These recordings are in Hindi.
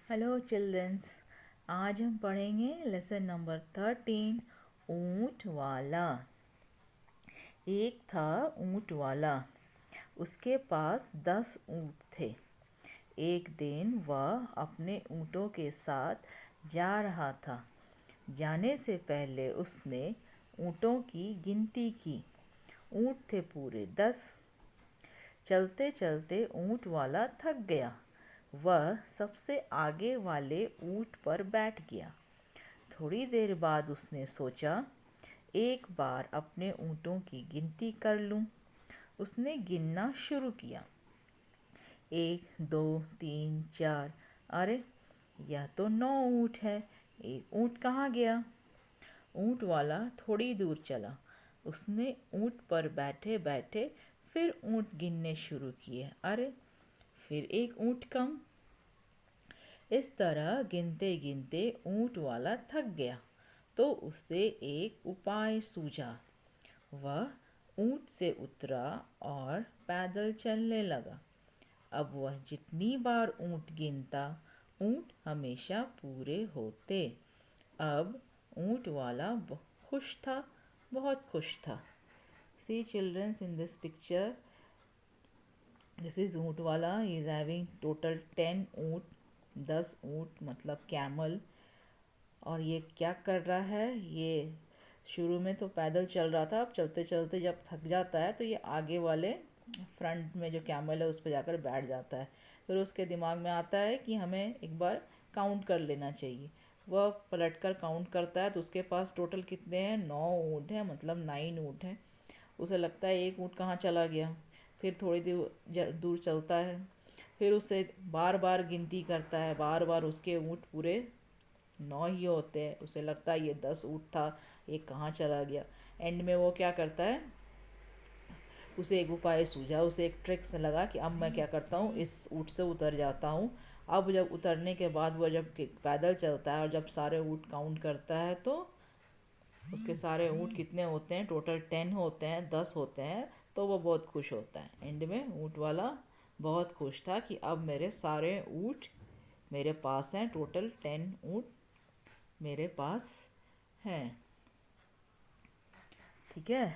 Hello children's. आज हम पढ़ेंगे लेसन नंबर 13, ऊंट वाला। एक था ऊंट वाला, उसके पास 10 ऊंट थे। एक दिन वह अपने ऊँटों के साथ जा रहा था। जाने से पहले उसने ऊँटों की गिनती की। ऊँट थे पूरे 10। चलते चलते ऊँट वाला थक गया। वह सबसे आगे वाले ऊँट पर बैठ गया। थोड़ी देर बाद उसने सोचा, एक बार अपने ऊँटों की गिनती कर लूं। उसने गिनना शुरू किया। 1, 2, 3, 4। अरे, यह तो 9 ऊँट है। एक ऊँट कहाँ गया? ऊँट वाला थोड़ी दूर चला। उसने ऊँट पर बैठे बैठे फिर ऊँट गिनने शुरू किए। अरे, फिर एक ऊँट कम। इस तरह गिनते गिनते ऊँट वाला थक गया, तो उसे एक उपाय सूझा। वह ऊँट से उतरा और पैदल चलने लगा। अब वह जितनी बार ऊँट गिनता, ऊँट हमेशा पूरे होते। अब ऊँट वाला खुश था, बहुत खुश था। See children, in this picture, this is ऊँट वाला. He is having total 10 ऊँट. 10 ऊँट मतलब कैमल। और ये क्या कर रहा है? ये शुरू में तो पैदल चल रहा था, अब चलते चलते जब थक जाता है तो ये आगे वाले फ्रंट में जो कैमल है उस पर जाकर बैठ जाता है। फिर उसके दिमाग में आता है कि हमें एक बार काउंट कर लेना चाहिए। वह पलट कर काउंट करता है तो उसके पास टोटल कितने हैं? 9 ऊँट हैं, मतलब 9 ऊँट हैं। उसे लगता है एक ऊँट कहाँ चला गया। फिर थोड़ी देर दूर चलता है, फिर उसे बार बार गिनती करता है। बार बार उसके ऊँट पूरे 9 ही होते हैं। उसे लगता है ये 10 ऊँट था, एक कहाँ चला गया। एंड में वो क्या करता है, उसे एक उपाय सूझा। उसे एक ट्रिक से लगा कि अब मैं क्या करता हूँ, इस ऊँट से उतर जाता हूँ। अब जब उतरने के बाद वह जब पैदल चलता है और जब सारे ऊँट काउंट करता है तो उसके सारे ऊँट कितने होते हैं? टोटल 10 होते हैं, 10 होते हैं। तो वो बहुत खुश होता है। एंड में ऊँट वाला बहुत खुश था कि अब मेरे सारे ऊँट मेरे पास हैं। टोटल 10 ऊँट मेरे पास हैं। ठीक है,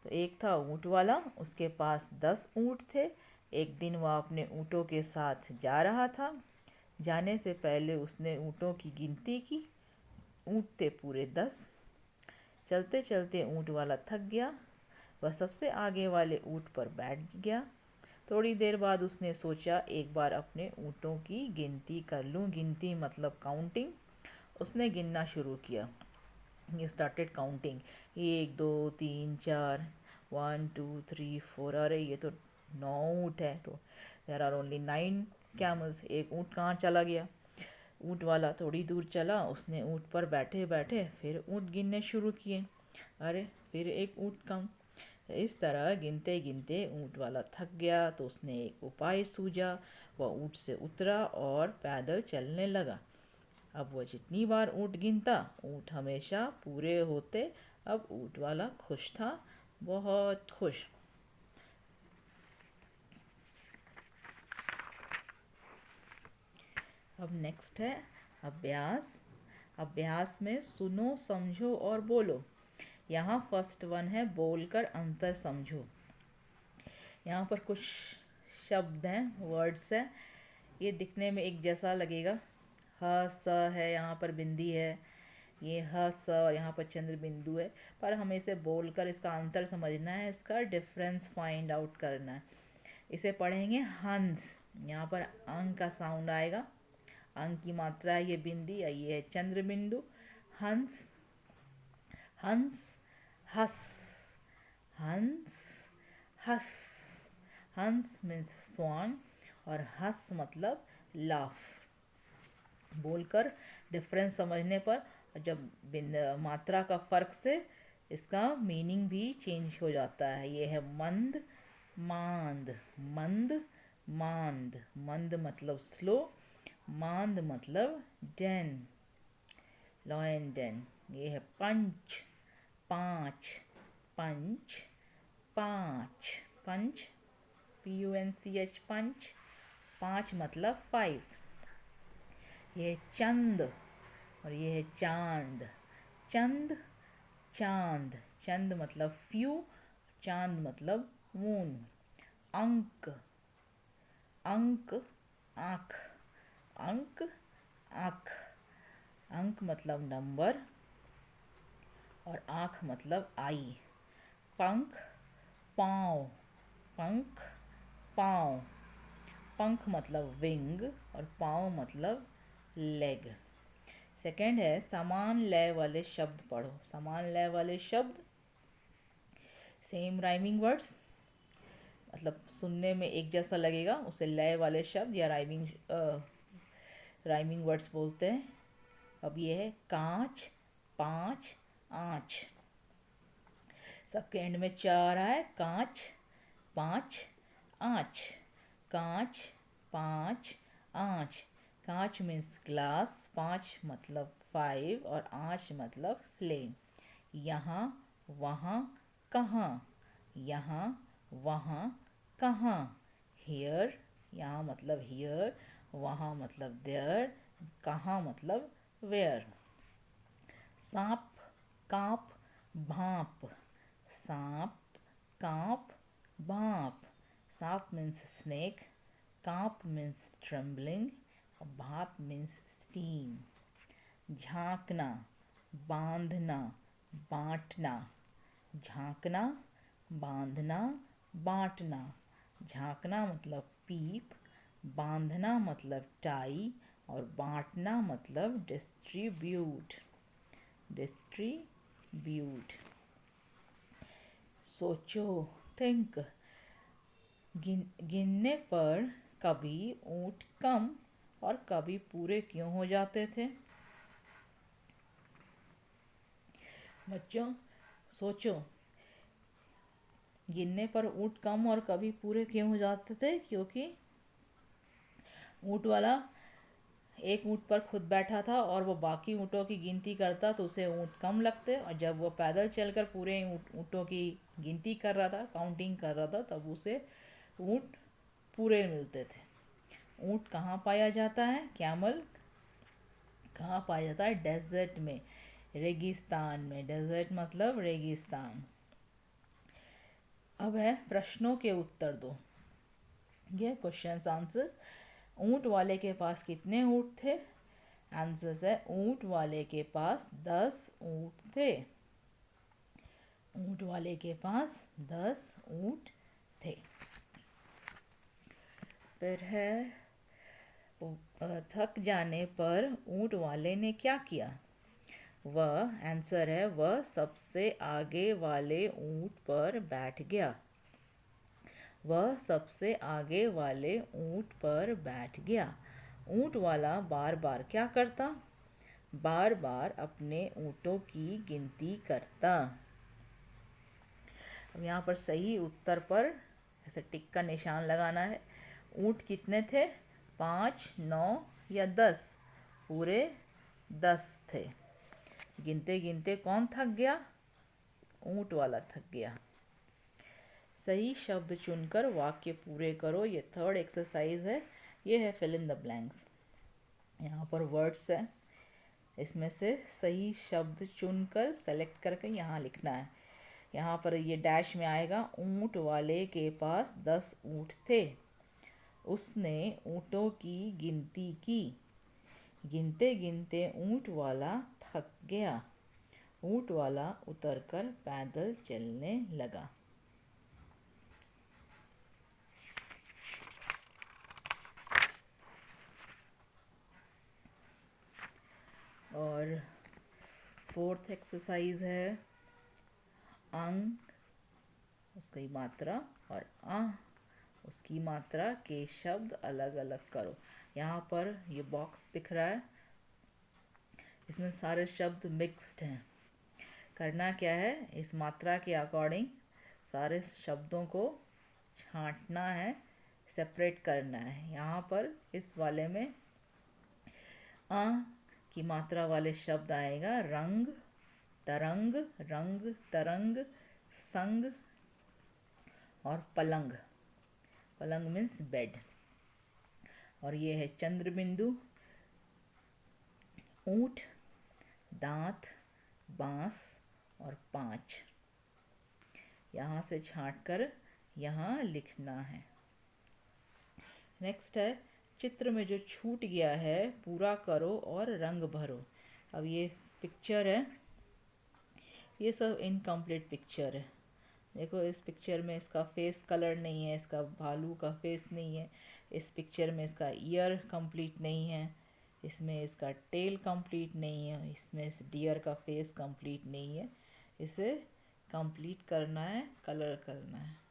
तो एक था ऊँट वाला, उसके पास 10 ऊँट थे। एक दिन वह अपने ऊँटों के साथ जा रहा था। जाने से पहले उसने ऊँटों की गिनती की। ऊँट थे पूरे 10। चलते चलते ऊँट वाला थक गया। वह सबसे आगे वाले ऊँट पर बैठ गया। थोड़ी देर बाद उसने सोचा, एक बार अपने ऊँटों की गिनती कर लूँ। गिनती मतलब काउंटिंग। उसने गिनना शुरू किया। He started counting. 1, 2, 3, 4, 1, 2, 3, 4। अरे, ये तो 9 ऊँट है। तो देर आर ओनली 9 कैमल्स। एक ऊँट कहाँ चला गया? ऊँट वाला थोड़ी दूर चला। उसने ऊँट पर बैठे बैठे फिर ऊँट गिनने शुरू किए। अरे, फिर एक ऊँट कम। इस तरह गिनते गिनते ऊँट वाला थक गया, तो उसने एक उपाय सूझा। वह ऊँट से उतरा और पैदल चलने लगा। अब वह जितनी बार ऊँट गिनता, ऊँट हमेशा पूरे होते। अब ऊँट वाला खुश था, बहुत खुश। अब नेक्स्ट है अभ्यास। अभ्यास में सुनो, समझो और बोलो। यहाँ फर्स्ट वन है, बोलकर अंतर समझो। यहाँ पर कुछ शब्द हैं, वर्ड्स हैं। ये दिखने में एक जैसा लगेगा। ह स है, यहाँ पर बिंदी है। ये ह स और यहाँ पर चंद्र बिंदु है। पर हमें इसे बोलकर इसका अंतर समझना है, इसका डिफरेंस फाइंड आउट करना है। इसे पढ़ेंगे हंस। यहाँ पर अंग का साउंड आएगा। अंग की मात्रा है ये बिंदी, ये है चंद्र बिंदु। हंस, हंस, हस, हंस, हस। हंस मीन्स स्वान और हंस मतलब लाफ। बोलकर डिफरेंस समझने पर, जब मात्रा का फ़र्क से इसका मीनिंग भी चेंज हो जाता है। ये है मंद, मांद। मंद, मांद। मंद मतलब स्लो, मांद मतलब डेन, लॉयन डेन। ये है पंच, पाँच। पंच, पाँच। पंच, PUNCH, पंच। पाँच मतलब 5। ये है चंद और ये है चांद। चंद, चांद। चंद मतलब फ्यू, चांद मतलब मून। अंक, अंक आँख, अंक आँख। अंक मतलब नंबर और आँख मतलब आई। पंख, पाँव, पंख पाँव। पंख मतलब विंग और पाँव मतलब लेग। सेकंड है समान लय वाले शब्द पढ़ो। समान लय वाले शब्द, सेम राइमिंग वर्ड्स, मतलब सुनने में एक जैसा लगेगा, उसे लय वाले शब्द या राइमिंग वर्ड्स बोलते हैं। अब ये है कांच, पाँच, आँच। सबके एंड में चार आए, कांच, पाँच, आँच। कांच, पाँच, आँच। कांच मीन्स ग्लास, पाँच मतलब 5 और आँच मतलब फ्लेम। यहाँ, वहाँ, कहाँ। यहाँ, वहाँ, कहाँ। हियर, यहाँ मतलब हियर, वहाँ मतलब देयर, कहाँ मतलब वेयर। सांप, काँप, भाँप। सांप, काँप, भाँप। सांप मीन्स स्नेक, काँप मीन्स ट्रेम्बलिंग और भाँप मीन्स स्टीम। झांकना, बांधना, बांटना। झांकना, बांधना, बांटना। झांकना मतलब पीप, बांधना मतलब टाई और बांटना मतलब डिस्ट्रीब्यूट। डिस्ट्रीब्यूट। सोचो, थिंक। गिनने पर कभी ऊँट कम और कभी पूरे क्यों हो जाते थे? बच्चों सोचो, गिनने पर ऊँट कम और कभी पूरे क्यों हो जाते थे? क्योंकि ऊँट वाला एक ऊँट पर खुद बैठा था और वो बाकी ऊँटों की गिनती करता तो उसे ऊँट कम लगते, और जब वो पैदल चलकर पूरे ऊँटों की गिनती कर रहा था, काउंटिंग कर रहा था, तब उसे ऊँट पूरे मिलते थे। ऊँट कहाँ पाया जाता है? कैमल कहाँ पाया जाता है? डेजर्ट में, रेगिस्तान में। डेजर्ट मतलब रेगिस्तान। अब है प्रश्नों के उत्तर दो। ये क्वेश्चंस आंसर्स। ऊँट वाले के पास कितने ऊँट थे? आंसर्स है ऊँट वाले के पास 10 ऊँट थे। ऊँट वाले के पास 10 ऊँट थे। फिर है थक जाने पर ऊँट वाले ने क्या किया? वह, आंसर है, वह सबसे आगे वाले ऊँट पर बैठ गया। वह सबसे आगे वाले ऊँट पर बैठ गया। ऊँट वाला बार बार क्या करता? बार बार अपने ऊँटों की गिनती करता। अब यहाँ पर सही उत्तर पर ऐसे टिक का निशान लगाना है। ऊँट कितने थे? 5, 9 या 10? पूरे 10 थे। गिनते गिनते कौन थक गया? ऊँट वाला थक गया। सही शब्द चुनकर वाक्य पूरे करो। ये थर्ड एक्सरसाइज है। ये है फिल इन द ब्लैंक्स। यहाँ पर वर्ड्स है, इसमें से सही शब्द चुनकर सेलेक्ट करके यहाँ लिखना है। यहाँ पर ये डैश में आएगा, ऊँट वाले के पास 10 ऊँट थे। उसने ऊँटों की गिनती की। गिनते गिनते ऊँट वाला थक गया। ऊँट वाला उतरकर पैदल चलने लगा। और फोर्थ एक्सरसाइज है अंग, उसकी मात्रा, और उसकी मात्रा के शब्द अलग अलग करो। यहाँ पर ये बॉक्स दिख रहा है, इसमें सारे शब्द मिक्स्ड हैं। करना क्या है, इस मात्रा के अकॉर्डिंग सारे शब्दों को छांटना है, सेपरेट करना है। यहाँ पर इस वाले में अ की मात्रा वाले शब्द आएगा रंग, तरंग, रंग, तरंग, संग और पलंग। पलंग मीन्स बेड। और ये है चंद्र बिंदु, ऊँट, दांत, बांस और पाँच। यहाँ से छांट कर यहाँ लिखना है। नेक्स्ट है, चित्र में जो छूट गया है पूरा करो और रंग भरो। अब ये पिक्चर है, ये सब इनकम्प्लीट पिक्चर है। देखो इस पिक्चर में इसका फेस कलर नहीं है, इसका भालू का फेस नहीं है, इस पिक्चर में इसका ईयर कंप्लीट नहीं है, इसमें इसका टेल कंप्लीट नहीं है, इसमें इस डियर का फेस कंप्लीट नहीं है। इसे कंप्लीट करना है, कलर करना है।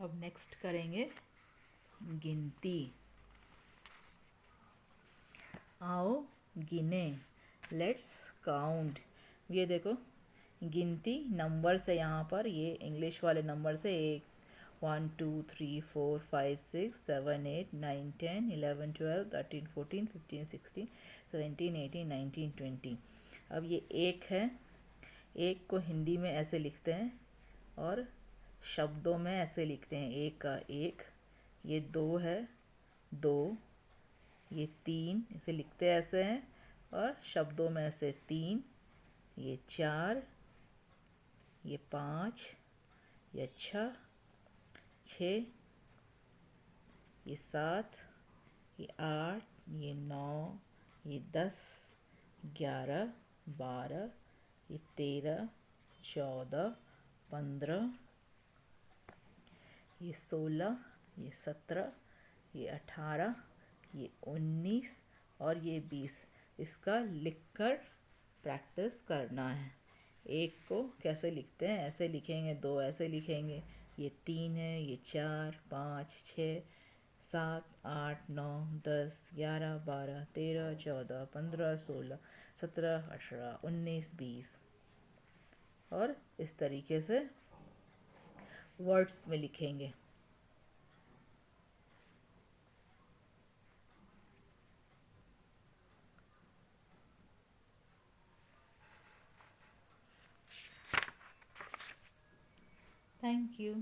अब नेक्स्ट करेंगे गिनती। आओ गिने, लेट्स काउंट। ये देखो गिनती नंबर से, यहाँ पर ये इंग्लिश वाले नंबर से 1 2 3 4 5 6 7 8 9 10 11 12 13 14 15 16 17 18 19 20। अब ये एक है, एक को हिंदी में ऐसे लिखते हैं और शब्दों में ऐसे लिखते हैं, एक का एक। ये दो है, दो। ये तीन, इसे लिखते ऐसे हैं और शब्दों में ऐसे तीन। ये चार, ये पाँच, ये छः, ये सात, ये आठ, ये नौ, ये 10, 11, 12, ये 13, 14, 15, ये 16, ये 17, ये 18, ये 19 और ये 20। इसका लिखकर प्रैक्टिस करना है। एक को कैसे लिखते हैं, ऐसे लिखेंगे, दो ऐसे लिखेंगे, ये तीन है, ये चार, पाँच, छः, 7, 8, 9, 10, 11, 12, 13, 14, 15, 16, 17, 18, 19, 20 और इस तरीके से वर्ड्स में लिखेंगे। Thank you.